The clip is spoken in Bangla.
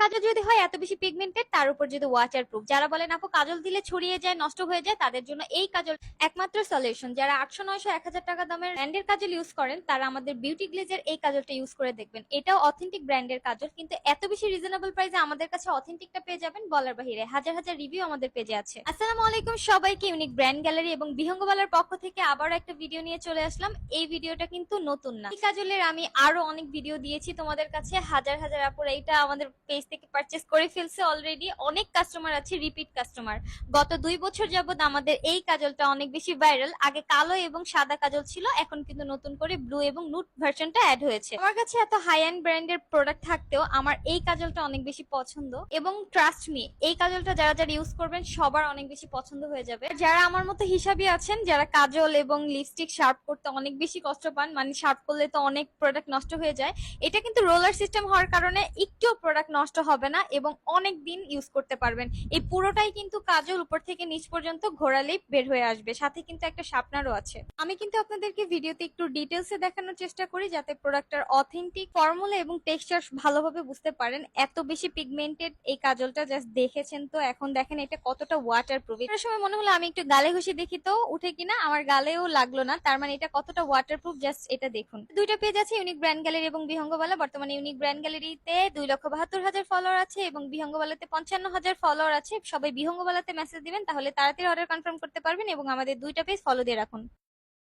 কাজল যদি হয় এত বেশি পিগমেন্টেড, তার উপর যদি ওয়াটার প্রুফ, যারা বলেন আপু কাজল দিলে ছড়িয়ে যায়, নষ্ট হয়ে যায়, তাদের জন্য এই কাজল একমাত্র সলিউশন। যারা 800, 900, 1000 টাকা দামের ব্র্যান্ডের কাজল ইউজ করেন, তারা আমাদের বিউটি গ্লেজের এই কাজলটা ইউজ করে দেখবেন। এটাও অথেন্টিক ব্র্যান্ডের কাজল, কিন্তু এত বেশি রিজনেবল প্রাইসে আমাদের কাছে অথেন্টিকটা পেয়ে যাবেন বলার বাহিরে। হাজার হাজার রিভিউ আমাদের পেজে আছে। আসসালামু আলাইকুম সবাইকে, ইউনিক ব্র্যান্ড গ্যালারি এবং বিহঙ্গবালার পক্ষ থেকে আবারও একটা ভিডিও নিয়ে চলে আসলাম। এই ভিডিওটা কিন্তু নতুন না, এই কাজলের আমি আরো অনেক ভিডিও দিয়েছি তোমাদের কাছে। হাজার হাজার আপুরা এটা আমাদের পেজ থেকে পারচেজ করে ফেলছে অলরেডি। অনেক কাস্টমার আছে, রিপিট কাস্টমার। গত 2 বছর যাবত আমাদের এই কাজলটা অনেক বেশি ভাইরাল। আগে কালো এবং সাদা কাজল ছিল, এখন কিন্তু নতুন করে ব্লু এবং নুট ভার্সনটা অ্যাড হয়েছে। আমার কাছে এত হাই এন্ড ব্র্যান্ডের প্রোডাক্ট থাকতেও আমার এই কাজলটা অনেক বেশি পছন্দ, এবং ট্রাস্ট মি, এই কাজলটা যারা যারা ইউজ করবেন সবার অনেক বেশি পছন্দ হয়ে যাবে। যারা আমার মতো হিসাবই আছেন, যারা কাজল এবং লিপস্টিক শার্প করতে অনেক বেশি কষ্ট পান, মানে শার্প করলে তো অনেক প্রোডাক্ট নষ্ট হয়ে যায়, এটা কিন্তু রোলার সিস্টেম হওয়ার কারণে একটুও প্রোডাক্ট নষ্ট হবে না এবং অনেক দিন ইউজ করতে পারবেন। এই পুরোটাই কিন্তু কাজল উপর থেকে নিচ পর্যন্ত ঘোরালেই বের হয়ে আসবে, সাথে কিন্তু একটা শার্পনারও আছে। আমি কিন্তু আপনাদেরকে ভিডিওতে একটু ডিটেলসে দেখানোর চেষ্টা করি, যাতে প্রোডাক্টের অথেন্টিক ফর্মুলা এবং টেক্সচার ভালোভাবে বুঝতে পারেন। এত বেশি পিগমেন্টেড এই কাজলটা জাস্ট দেখেছেন তো, এখন দেখেন এটা কতটা ওয়াটার প্রুফ। এটার সময় মনে হলো আমি একটু গালে ঘষে দেখি তো উঠে কিনা, আমার গালেও লাগলো না, তার মানে এটা কতটা ওয়াটার প্রুফ জাস্ট এটা দেখুন। দুইটা পেজ আছে, ইউনিক ব্র্যান্ড গ্যালারি এবং বিহঙ্গবালা। বর্তমানে ইউনিক ব্র্যান্ড গ্যালারিতে 2,72,000 ফলোয়ার আছে এবং বিহঙ্গবালাতে 55,000 ফলোয়ার আছে। সবাই বিহঙ্গবালাতে মেসেজ দিবেন, তাহলে তাড়াতাড়ি অর্ডার কনফার্ম করতে পারবেন এবং আমাদের দুইটা পেজ ফলো দিয়ে রাখুন।